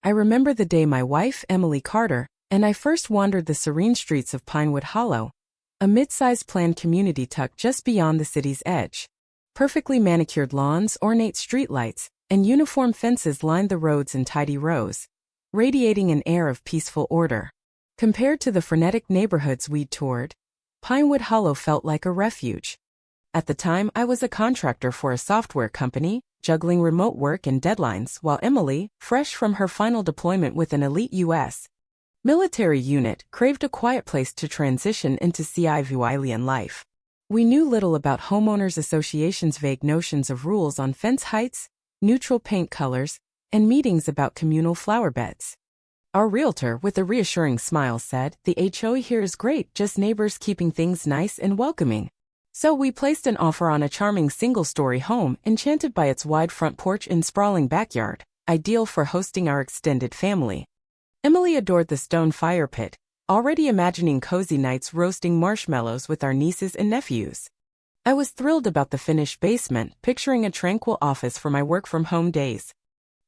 I remember the day my wife, Emily Carter, and I first wandered the serene streets of Pinewood Hollow, a mid-sized planned community tucked just beyond the city's edge. Perfectly manicured lawns, ornate streetlights, and uniform fences lined the roads in tidy rows, radiating an air of peaceful order. Compared to the frenetic neighborhoods we'd toured, Pinewood Hollow felt like a refuge. At the time, I was a contractor for a software company, juggling remote work and deadlines, while Emily, fresh from her final deployment with an elite U.S. military unit, craved a quiet place to transition into civilian life. We knew little about homeowners associations' vague notions of rules on fence heights, neutral paint colors, and meetings about communal flower beds. Our realtor, with a reassuring smile, said, "The HOA here is great, just neighbors keeping things nice and welcoming." So we placed an offer on a charming single-story home, enchanted by its wide front porch and sprawling backyard, ideal for hosting our extended family. Emily adored the stone fire pit, already imagining cozy nights roasting marshmallows with our nieces and nephews. I was thrilled about the finished basement, picturing a tranquil office for my work-from-home days.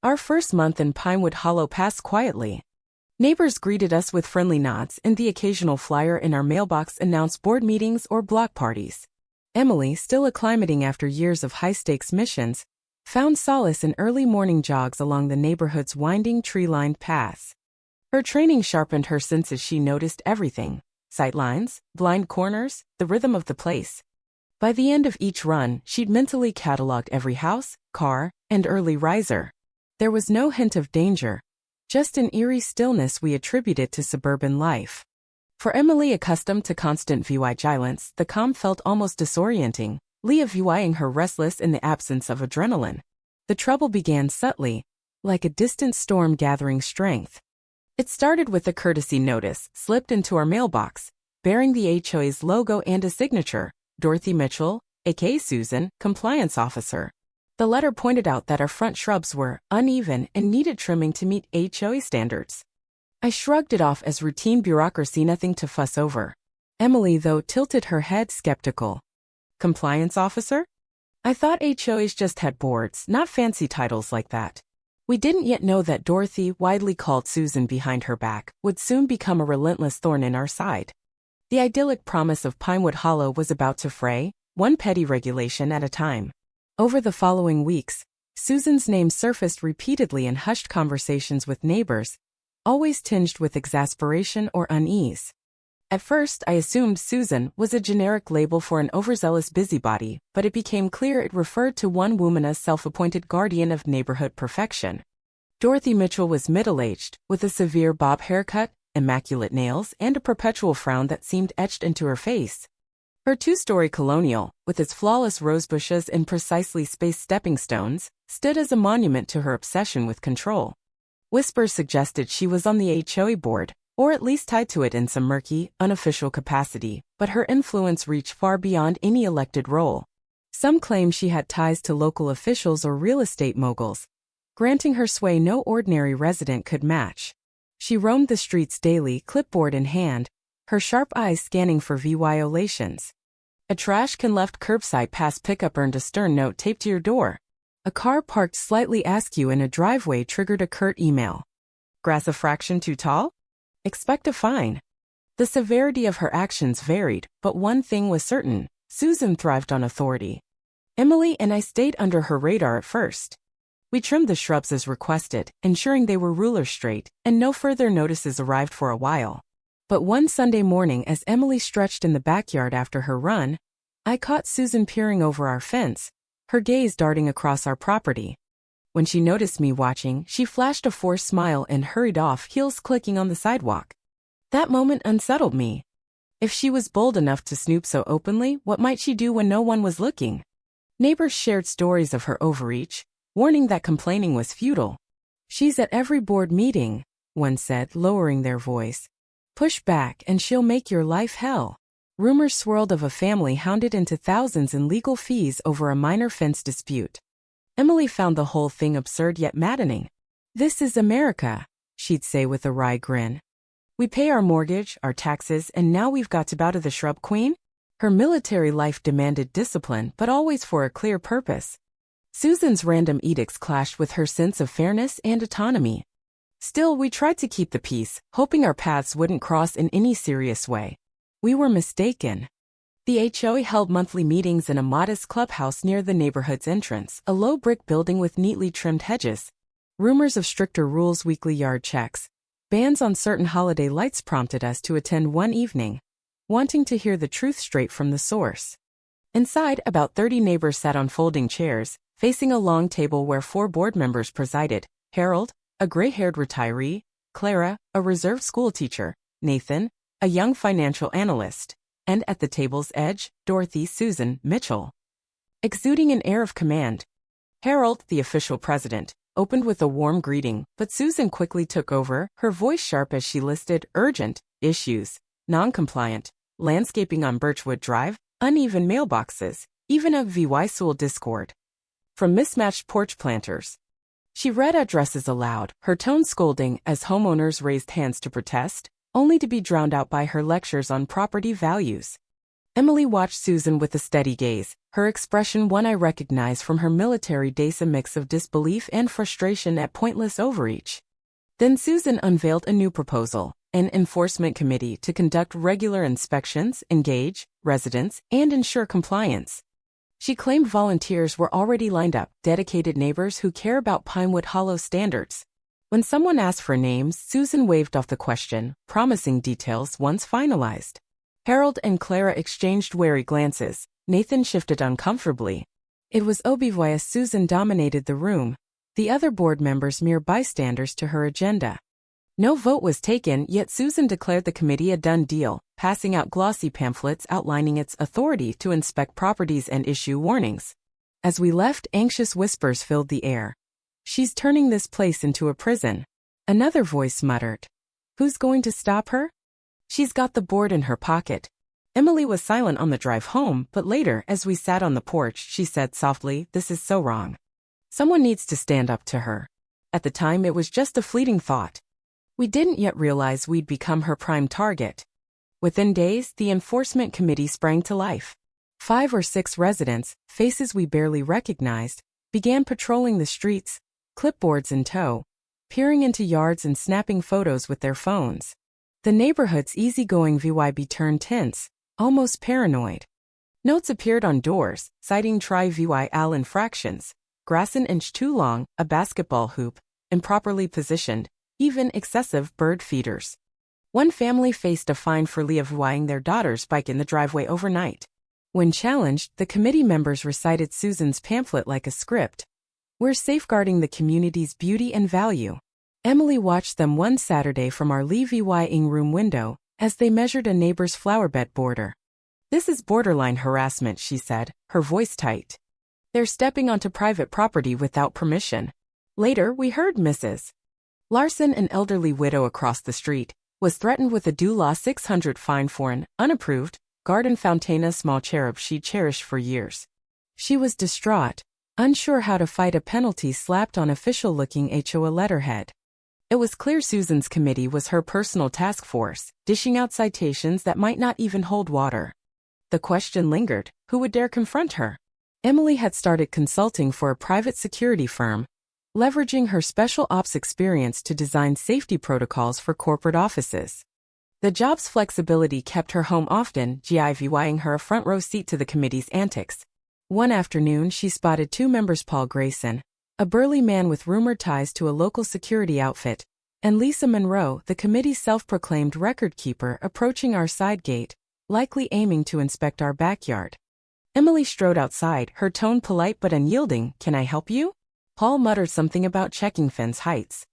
Our first month in Pinewood Hollow passed quietly. Neighbors greeted us with friendly nods, and the occasional flyer in our mailbox announced board meetings or block parties. Emily, still acclimating after years of high-stakes missions, found solace in early morning jogs along the neighborhood's winding tree-lined paths. Her training sharpened her senses. She noticed everything: sightlines, blind corners, the rhythm of the place. By the end of each run, she'd mentally cataloged every house, car, and early riser. There was no hint of danger, just an eerie stillness we attributed to suburban life. For Emily, accustomed to constant vigilance, the calm felt almost disorienting, leaving her restless in the absence of adrenaline. The trouble began subtly, like a distant storm gathering strength. It started with a courtesy notice slipped into our mailbox, bearing the HOA's logo and a signature, Dorothy Mitchell, aka Susan, compliance officer. The letter pointed out that our front shrubs were uneven and needed trimming to meet HOA standards. I shrugged it off as routine bureaucracy, nothing to fuss over. Emily, though, tilted her head, skeptical. Compliance officer? I thought HOAs just had boards, not fancy titles like that. We didn't yet know that Dorothy, widely called Susan behind her back, would soon become a relentless thorn in our side. The idyllic promise of Pinewood Hollow was about to fray, one petty regulation at a time. Over the following weeks, Susan's name surfaced repeatedly in hushed conversations with neighbors, always tinged with exasperation or unease. At first, I assumed Susan was a generic label for an overzealous busybody, but it became clear it referred to one woman as self-appointed guardian of neighborhood perfection. Dorothy Mitchell was middle-aged, with a severe bob haircut, immaculate nails, and a perpetual frown that seemed etched into her face. Her two-story colonial, with its flawless rosebushes and precisely spaced stepping stones, stood as a monument to her obsession with control. Whispers suggested she was on the HOA board, or at least tied to it in some murky, unofficial capacity, but her influence reached far beyond any elected role. Some claimed she had ties to local officials or real estate moguls, granting her sway no ordinary resident could match. She roamed the streets daily, clipboard in hand, her sharp eyes scanning for violations. A trash can left curbside past pickup earned a stern note taped to your door. A car parked slightly askew in a driveway triggered a curt email. Grass a fraction too tall? Expect a fine. The severity of her actions varied, but one thing was certain: Susan thrived on authority. Emily and I stayed under her radar at first. We trimmed the shrubs as requested, ensuring they were ruler straight, and no further notices arrived for a while. But one Sunday morning, as Emily stretched in the backyard after her run, I caught Susan peering over our fence, her gaze darting across our property. When she noticed me watching, she flashed a forced smile and hurried off, heels clicking on the sidewalk. That moment unsettled me. If she was bold enough to snoop so openly, what might she do when no one was looking? Neighbors shared stories of her overreach, warning that complaining was futile. "She's at every board meeting," one said, lowering their voice. "Push back and she'll make your life hell." Rumors swirled of a family hounded into thousands in legal fees over a minor fence dispute. Emily found the whole thing absurd yet maddening. "This is America," she'd say with a wry grin. "We pay our mortgage, our taxes, and now we've got to bow to the shrub queen?" Her military life demanded discipline, but always for a clear purpose. Susan's random edicts clashed with her sense of fairness and autonomy. Still, we tried to keep the peace, hoping our paths wouldn't cross in any serious way. We were mistaken. The HOA held monthly meetings in a modest clubhouse near the neighborhood's entrance, a low brick building with neatly trimmed hedges. Rumors of stricter rules, weekly yard checks, bans on certain holiday lights prompted us to attend one evening, wanting to hear the truth straight from the source. Inside, about 30 neighbors sat on folding chairs, facing a long table where 4 board members presided: Harold, a gray-haired retiree; Clara, a reserve schoolteacher; Nathan, a young financial analyst; and at the table's edge, Dorothy Susan Mitchell. Exuding an air of command, Harold, the official president, opened with a warm greeting, but Susan quickly took over, her voice sharp as she listed urgent issues: non-compliant landscaping on Birchwood Drive, uneven mailboxes, even a VY Sewell discord from mismatched porch planters. She read addresses aloud, her tone scolding as homeowners raised hands to protest, only to be drowned out by her lectures on property values. Emily watched Susan with a steady gaze, her expression one I recognized from her military days, a mix of disbelief and frustration at pointless overreach. Then Susan unveiled a new proposal: an enforcement committee to conduct regular inspections, engage residents, and ensure compliance. She claimed volunteers were already lined up, dedicated neighbors who care about Pinewood Hollow standards. When someone asked for names, Susan waved off the question, promising details once finalized. Harold and Clara exchanged wary glances. Nathan shifted uncomfortably. It was obvious Susan dominated the room, the other board members mere bystanders to her agenda. No vote was taken, yet Susan declared the committee a done deal, passing out glossy pamphlets outlining its authority to inspect properties and issue warnings. As we left, anxious whispers filled the air. "She's turning this place into a prison," another voice muttered. "Who's going to stop her? She's got the board in her pocket." Emily was silent on the drive home, but later, as we sat on the porch, she said softly, "This is so wrong. Someone needs to stand up to her." At the time, it was just a fleeting thought. We didn't yet realize we'd become her prime target. Within days, the enforcement committee sprang to life. 5 or 6 residents, faces we barely recognized, began patrolling the streets, clipboards in tow, peering into yards and snapping photos with their phones. The neighborhood's easygoing VYB turned tense, almost paranoid. Notes appeared on doors, citing tri-VYL infractions: grass an inch too long, a basketball hoop, improperly positioned, even excessive bird feeders. One family faced a fine for leaving their daughter's bike in the driveway overnight. When challenged, the committee members recited Susan's pamphlet like a script: "We're safeguarding the community's beauty and value." Emily watched them one Saturday from our living room window as they measured a neighbor's flowerbed border. "This is borderline harassment," she said, her voice tight. "They're stepping onto private property without permission." Later, we heard Mrs. Larson, an elderly widow across the street, was threatened with a $600 fine for an unapproved garden fountain, a small cherub she cherished for years. She was distraught, unsure how to fight a penalty slapped on official-looking HOA letterhead. It was clear Susan's committee was her personal task force, dishing out citations that might not even hold water. The question lingered: who would dare confront her? Emily had started consulting for a private security firm, leveraging her special ops experience to design safety protocols for corporate offices. The job's flexibility kept her home often, giving her a front-row seat to the committee's antics. One afternoon, she spotted 2 members: Paul Grayson, a burly man with rumored ties to a local security outfit, and Lisa Monroe, the committee's self-proclaimed record keeper, approaching our side gate, likely aiming to inspect our backyard. Emily strode outside, her tone polite but unyielding. "Can I help you?" Paul muttered something about checking fence heights.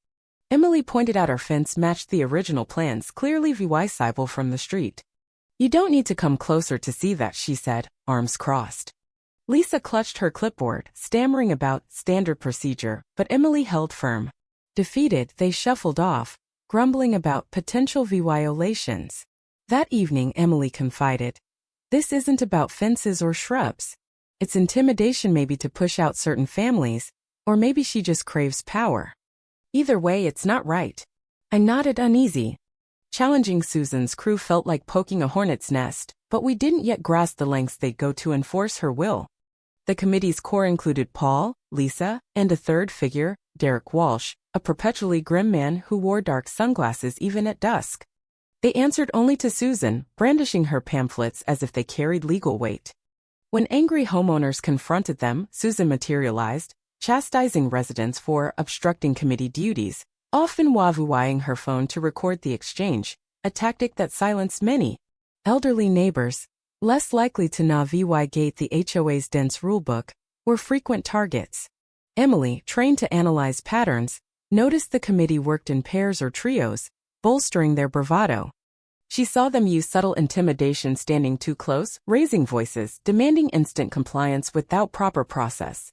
Emily pointed out our fence matched the original plans, clearly visible from the street. "You don't need to come closer to see that," she said, arms crossed. Lisa clutched her clipboard, stammering about standard procedure, but Emily held firm. Defeated, they shuffled off, grumbling about potential violations. That evening, Emily confided, "This isn't about fences or shrubs. It's intimidation, maybe to push out certain families, or maybe she just craves power. Either way, it's not right." I nodded uneasy. Challenging Susan's crew felt like poking a hornet's nest, but we didn't yet grasp the lengths they'd go to enforce her will. The committee's core included Paul, Lisa, and a third figure, Derek Walsh, a perpetually grim man who wore dark sunglasses even at dusk. They answered only to Susan, brandishing her pamphlets as if they carried legal weight. When angry homeowners confronted them, Susan materialized, chastising residents for obstructing committee duties, often wavooing her phone to record the exchange, a tactic that silenced many elderly neighbors, less likely to navigate the HOA's dense rulebook, were frequent targets. Emily, trained to analyze patterns, noticed the committee worked in pairs or trios, bolstering their bravado. She saw them use subtle intimidation, standing too close, raising voices, demanding instant compliance without proper process.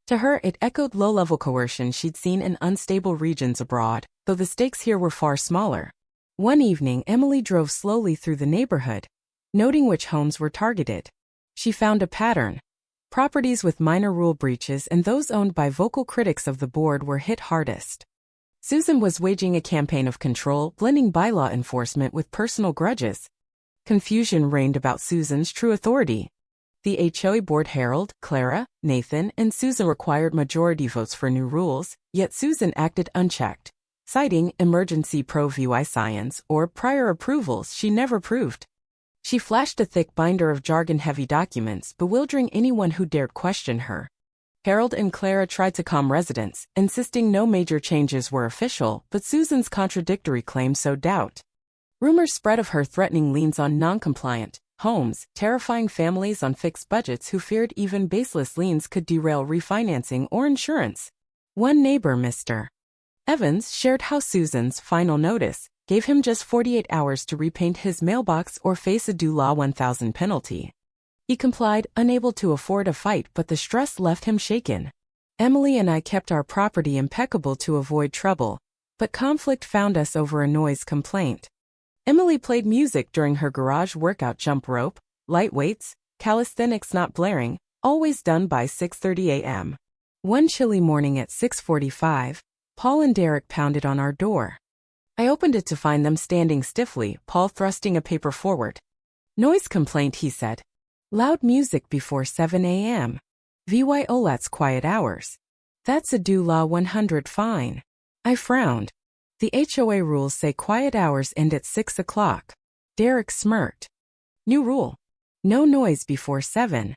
To her, it echoed low-level coercion she'd seen in unstable regions abroad, though the stakes here were far smaller. One evening, Emily drove slowly through the neighborhood, noting which homes were targeted. She found a pattern. Properties with minor rule breaches and those owned by vocal critics of the board were hit hardest. Susan was waging a campaign of control, blending bylaw enforcement with personal grudges. Confusion reigned about Susan's true authority. The HOA board Harold, Clara, Nathan, and Susan required majority votes for new rules, yet Susan acted unchecked, citing emergency pro-VY science or prior approvals she never proved. She flashed a thick binder of jargon-heavy documents, bewildering anyone who dared question her. Harold and Clara tried to calm residents, insisting no major changes were official, but Susan's contradictory claims sowed doubt. Rumors spread of her threatening liens on non-compliant homes, terrifying families on fixed budgets who feared even baseless liens could derail refinancing or insurance. One neighbor, Mr. Evans, shared how Susan's final notice gave him just 48 hours to repaint his mailbox or face a DO Law 1000 penalty. He complied, unable to afford a fight, but the stress left him shaken. Emily and I kept our property impeccable to avoid trouble, but conflict found us over a noise complaint. Emily played music during her garage workout, jump rope, light weights, calisthenics not blaring, always done by 6:30 a.m. One chilly morning at 6:45, Paul and Derek pounded on our door. I opened it to find them standing stiffly, Paul thrusting a paper forward. Noise complaint, he said. Loud music before 7 a.m. VYOLAT's quiet hours. That's a DO Law 100 fine. I frowned. The HOA rules say quiet hours end at 6 o'clock. Derek smirked. New rule. No noise before 7.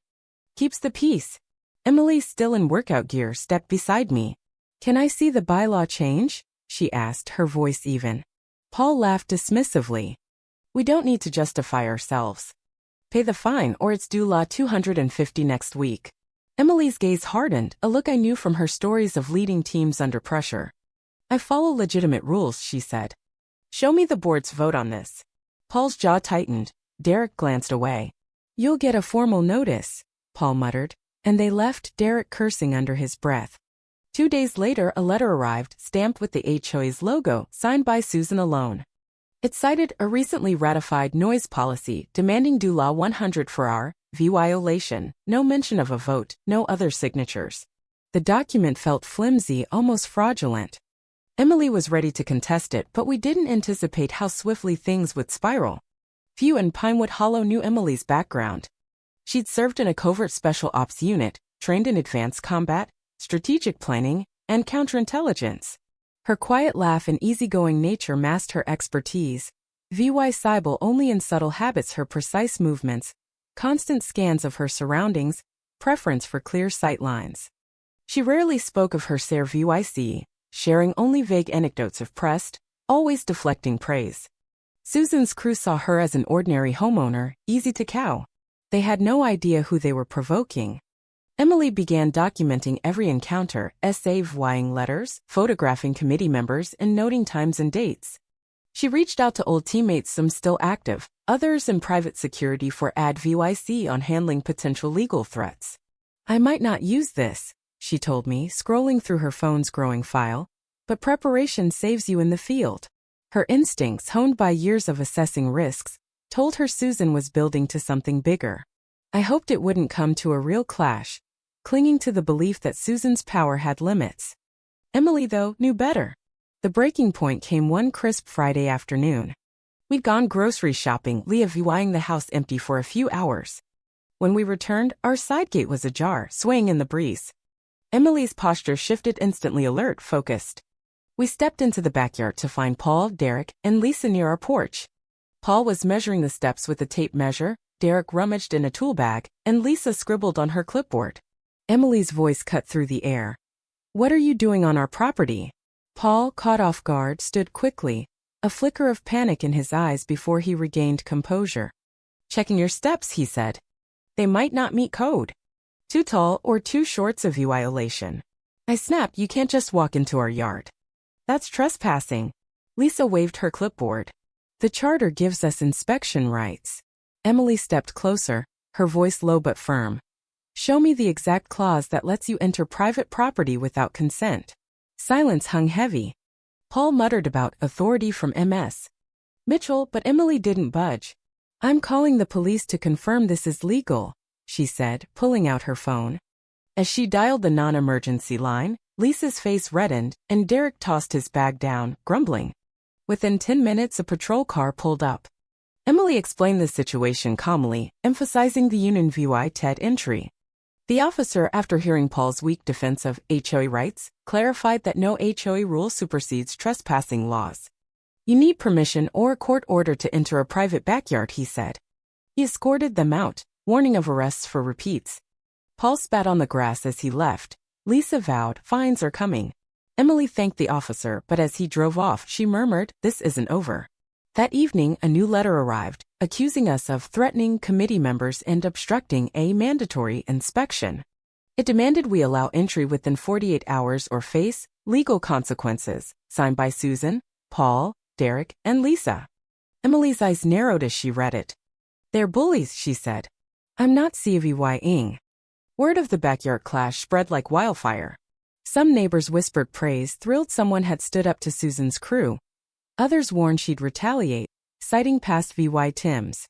Keeps the peace. Emily, still in workout gear, stepped beside me. Can I see the bylaw change? She asked, her voice even. Paul laughed dismissively. We don't need to justify ourselves. Pay the fine or it's DO Law 250 next week. Emily's gaze hardened, a look I knew from her stories of leading teams under pressure. I follow legitimate rules, she said. Show me the board's vote on this. Paul's jaw tightened. Derek glanced away. You'll get a formal notice, Paul muttered, and they left, Derek cursing under his breath. 2 days later, a letter arrived, stamped with the HOA's logo, signed by Susan alone. It cited a recently ratified noise policy demanding DO Law 100 for our violation, no mention of a vote, no other signatures. The document felt flimsy, almost fraudulent. Emily was ready to contest it, but we didn't anticipate how swiftly things would spiral. Few in Pinewood Hollow knew Emily's background. She'd served in a covert special ops unit, trained in advanced combat, strategic planning, and counterintelligence. Her quiet laugh and easygoing nature masked her expertise. VY Cybele only in subtle habits, her precise movements, constant scans of her surroundings, preference for clear sightlines. She rarely spoke of her CERVYC, sharing only vague anecdotes if pressed, always deflecting praise. Susan's crew saw her as an ordinary homeowner, easy to cow. They had no idea who they were provoking. Emily began documenting every encounter, essaying letters, photographing committee members, and noting times and dates. She reached out to old teammates, some still active, others in private security, for advice on handling potential legal threats. I might not use this, she told me, scrolling through her phone's growing file, but preparation saves you in the field. Her instincts, honed by years of assessing risks, told her Susan was building to something bigger. I hoped it wouldn't come to a real clash, clinging to the belief that Susan's power had limits. Emily, though, knew better. The breaking point came one crisp Friday afternoon. We'd gone grocery shopping, leaving the house empty for a few hours. When we returned, our side gate was ajar, swaying in the breeze. Emily's posture shifted instantly, alert, focused. We stepped into the backyard to find Paul, Derek, and Lisa near our porch. Paul was measuring the steps with a tape measure, Derek rummaged in a tool bag, and Lisa scribbled on her clipboard. Emily's voice cut through the air. "What are you doing on our property?" Paul, caught off guard, stood quickly, a flicker of panic in his eyes before he regained composure. "Checking your steps," he said. "They might not meet code. Too tall or too short's a violation." I snapped, "You can't just walk into our yard. That's trespassing." Lisa waved her clipboard. "The charter gives us inspection rights." Emily stepped closer, her voice low but firm. "Show me the exact clause that lets you enter private property without consent." Silence hung heavy. Paul muttered about authority from Ms. Mitchell, but Emily didn't budge. "I'm calling the police to confirm this is legal," she said, pulling out her phone. As she dialed the non-emergency line, Lisa's face reddened, and Derek tossed his bag down, grumbling. Within 10 minutes, a patrol car pulled up. Emily explained the situation calmly, emphasizing the Union VY TED entry. The officer, after hearing Paul's weak defense of HOA rights, clarified that no HOA rule supersedes trespassing laws. "You need permission or a court order to enter a private backyard," he said. He escorted them out, warning of arrests for repeats. Paul spat on the grass as he left. Lisa vowed, "Fines are coming." Emily thanked the officer, but as he drove off, she murmured, "This isn't over." That evening, a new letter arrived, accusing us of threatening committee members and obstructing a mandatory inspection. It demanded we allow entry within 48 hours or face legal consequences, signed by Susan, Paul, Derek, and Lisa. Emily's eyes narrowed as she read it. "They're bullies," she said. "I'm not CVYing." Word of the backyard clash spread like wildfire. Some neighbors whispered praise, thrilled someone had stood up to Susan's crew. Others warned she'd retaliate, citing past VY Tims.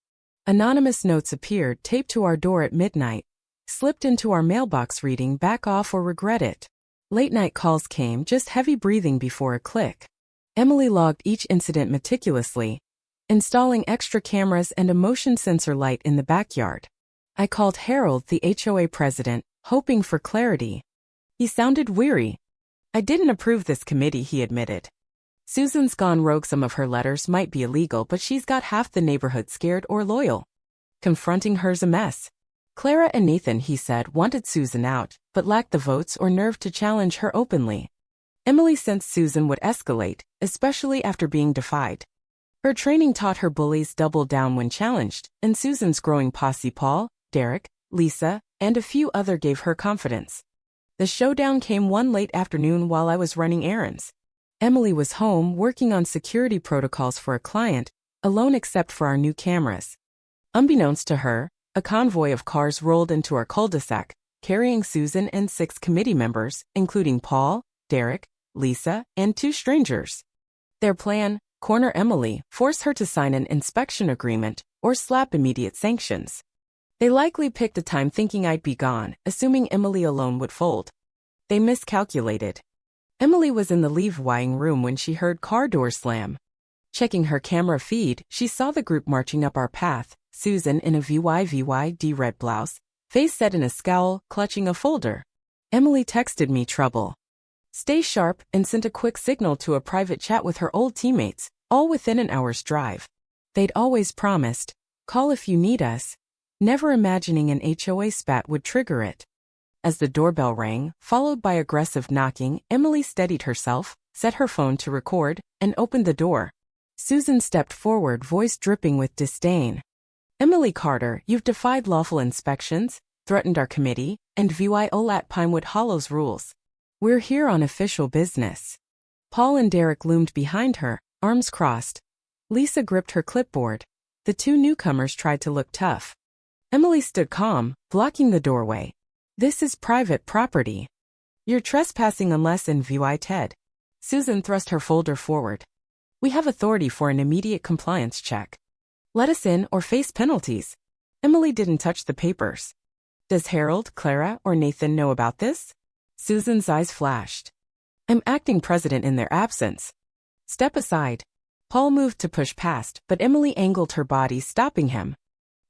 Anonymous notes appeared, taped to our door at midnight, slipped into our mailbox reading, "Back off or regret it." Late-night calls came, just heavy breathing before a click. Emily logged each incident meticulously, installing extra cameras and a motion sensor light in the backyard. I called Harold, the HOA president, hoping for clarity. He sounded weary. "I didn't approve this committee," he admitted. "Susan's gone rogue. Some of her letters might be illegal, but she's got half the neighborhood scared or loyal. Confronting her's a mess." Clara and Nathan, he said, wanted Susan out, but lacked the votes or nerve to challenge her openly. Emily sensed Susan would escalate, especially after being defied. Her training taught her bullies double down when challenged, and Susan's growing posse, Paul, Derek, Lisa, and a few other, gave her confidence. The showdown came one late afternoon while I was running errands. Emily was home working on security protocols for a client, alone except for our new cameras. Unbeknownst to her, a convoy of cars rolled into our cul-de-sac, carrying Susan and 6 committee members, including Paul, Derek, Lisa, and 2 strangers. Their plan: corner Emily, force her to sign an inspection agreement, or slap immediate sanctions. They likely picked a time thinking I'd be gone, assuming Emily alone would fold. They miscalculated. Emily was in the leave-wying room when she heard car doors slam. Checking her camera feed, she saw the group marching up our path, Susan in a VYVYD red blouse, face set in a scowl, clutching a folder. Emily texted me trouble. Stay sharp, and sent a quick signal to a private chat with her old teammates, all within an hour's drive. They'd always promised, "Call if you need us," never imagining an HOA spat would trigger it. As the doorbell rang, followed by aggressive knocking, Emily steadied herself, set her phone to record, and opened the door. Susan stepped forward, voice dripping with disdain. "Emily Carter, you've defied lawful inspections, threatened our committee, and violated Pinewood Hollow's rules. We're here on official business." Paul and Derek loomed behind her, arms crossed. Lisa gripped her clipboard. The 2 newcomers tried to look tough. Emily stood calm, blocking the doorway. "This is private property. You're trespassing unless in VY TED." Susan thrust her folder forward. "We have authority for an immediate compliance check. Let us in or face penalties." Emily didn't touch the papers. "Does Harold, Clara, or Nathan know about this?" Susan's eyes flashed. "I'm acting president in their absence." "Step aside." Paul moved to push past, but Emily angled her body, stopping him.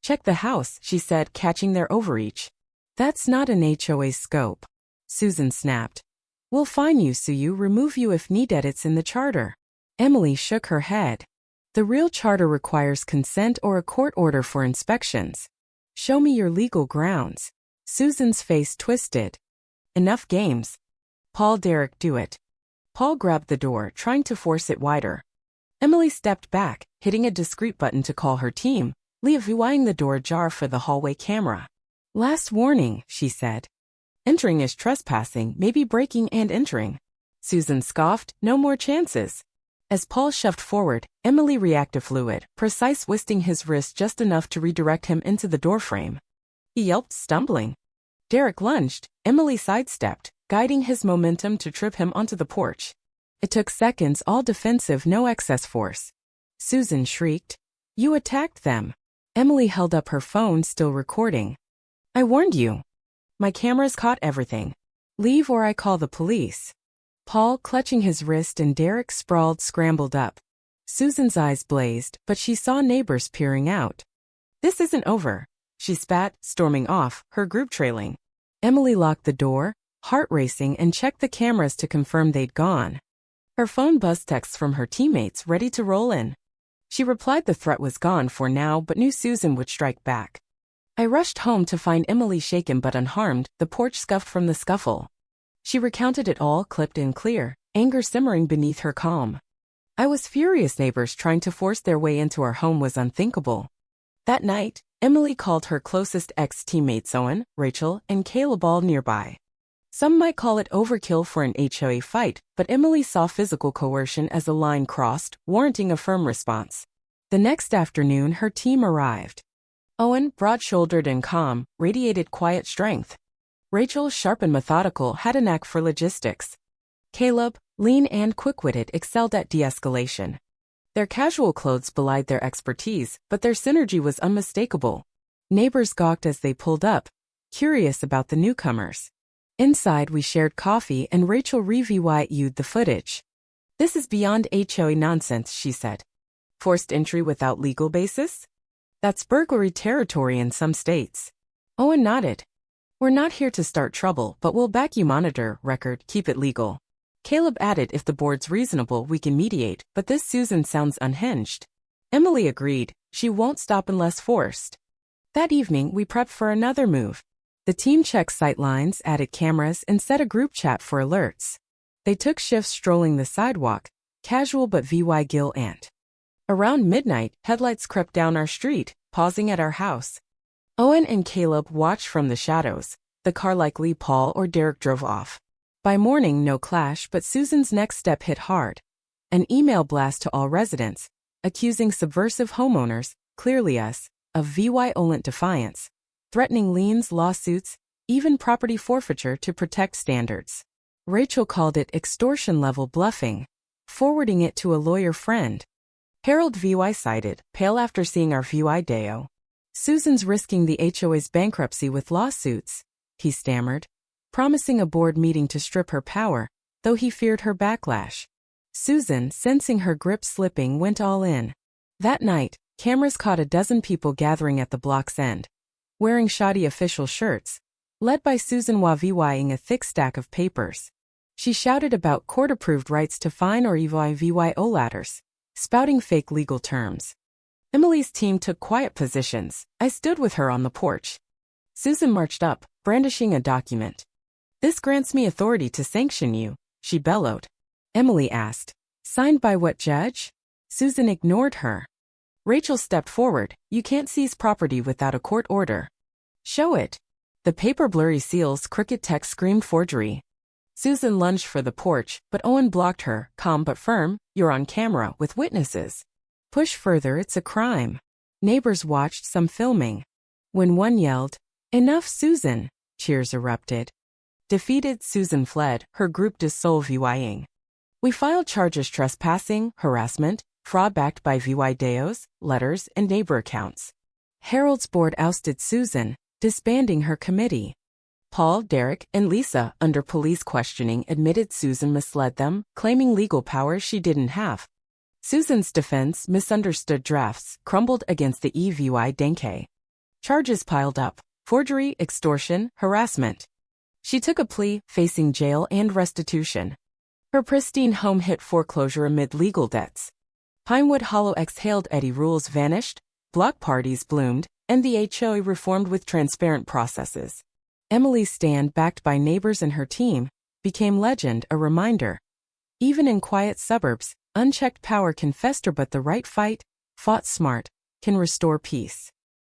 Check the house, she said, catching their overreach. That's not an HOA's scope. Susan snapped. We'll fine you, sue you, remove you if needed, it's in the charter. Emily shook her head. The real charter requires consent or a court order for inspections. Show me your legal grounds. Susan's face twisted. Enough games. Paul, Derek, do it. Paul grabbed the door, trying to force it wider. Emily stepped back, hitting a discreet button to call her team, leaving the door ajar for the hallway camera. Last warning, she said. Entering is trespassing, maybe breaking and entering. Susan scoffed, no more chances. As Paul shoved forward, Emily reacted fluid, precise, twisting his wrist just enough to redirect him into the doorframe. He yelped, stumbling. Derek lunged, Emily sidestepped, guiding his momentum to trip him onto the porch. It took seconds, all defensive, no excess force. Susan shrieked. You attacked them. Emily held up her phone, still recording. I warned you. My cameras caught everything. Leave or I call the police. Paul, clutching his wrist, and Derek sprawled, scrambled up. Susan's eyes blazed, but she saw neighbors peering out. This isn't over. She spat, storming off, her group trailing. Emily locked the door, heart racing, and checked the cameras to confirm they'd gone. Her phone buzzed texts from her teammates, ready to roll in. She replied the threat was gone for now, but knew Susan would strike back. I rushed home to find Emily shaken but unharmed, the porch scuffed from the scuffle. She recounted it all, clipped and clear, anger simmering beneath her calm. I was furious. Neighbors trying to force their way into our home was unthinkable. That night, Emily called her closest ex-teammates Owen, Rachel, and Caleb all nearby. Some might call it overkill for an HOA fight, but Emily saw physical coercion as a line crossed, warranting a firm response. The next afternoon, her team arrived. Owen, broad-shouldered and calm, radiated quiet strength. Rachel, sharp and methodical, had a knack for logistics. Caleb, lean and quick-witted, excelled at de-escalation. Their casual clothes belied their expertise, but their synergy was unmistakable. Neighbors gawked as they pulled up, curious about the newcomers. Inside, we shared coffee, and Rachel reviewed the footage. This is beyond HOA nonsense, she said. Forced entry without legal basis? That's burglary territory in some states. Owen nodded. We're not here to start trouble, but we'll back you, monitor, record, keep it legal. Caleb added, if the board's reasonable, we can mediate, but this Susan sounds unhinged. Emily agreed, she won't stop unless forced. That evening, we prepped for another move. The team checked sightlines, added cameras, and set a group chat for alerts. They took shifts strolling the sidewalk, casual but Gil ant. Around midnight, headlights crept down our street, pausing at our house. Owen and Caleb watched from the shadows. The car likely Paul or Derek drove off. By morning, no clash, but Susan's next step hit hard. An email blast to all residents, accusing subversive homeowners, clearly us, of violent defiance, threatening liens, lawsuits, even property forfeiture to protect standards. Rachel called it extortion-level bluffing, forwarding it to a lawyer friend. Harold cited, pale after seeing our video. Susan's risking the HOA's bankruptcy with lawsuits, he stammered, promising a board meeting to strip her power, though he feared her backlash. Susan, sensing her grip slipping, went all in. That night, cameras caught a dozen people gathering at the block's end, wearing shoddy official shirts, led by Susan VYing a thick stack of papers. She shouted about court-approved rights to fine or VYO ladders, spouting fake legal terms. Emily's team took quiet positions. I stood with her on the porch. Susan marched up, brandishing a document. This grants me authority to sanction you, she bellowed. Emily asked, signed by what judge? Susan ignored her. Rachel stepped forward. You can't seize property without a court order. Show it. The paper blurry seals, crooked text screamed forgery. Susan lunged for the porch, but Owen blocked her, calm but firm. You're on camera, with witnesses. Push further, it's a crime. Neighbors watched, some filming. When one yelled, enough, Susan, cheers erupted. Defeated, Susan fled, her group dissolving. We filed charges trespassing, harassment, fraud backed by videos, letters, and neighbor accounts. Harold's board ousted Susan, disbanding her committee. Paul, Derek, and Lisa, under police questioning, admitted Susan misled them, claiming legal powers she didn't have. Susan's defense, misunderstood drafts, crumbled against the EVY Denke. Charges piled up: forgery, extortion, harassment. She took a plea, facing jail and restitution. Her pristine home hit foreclosure amid legal debts. Pinewood Hollow exhaled. Eddie rules vanished, block parties bloomed, and the HOA reformed with transparent processes. Emily's stand, backed by neighbors and her team, became legend, a reminder. Even in quiet suburbs, unchecked power can fester, but the right fight, fought smart, can restore peace.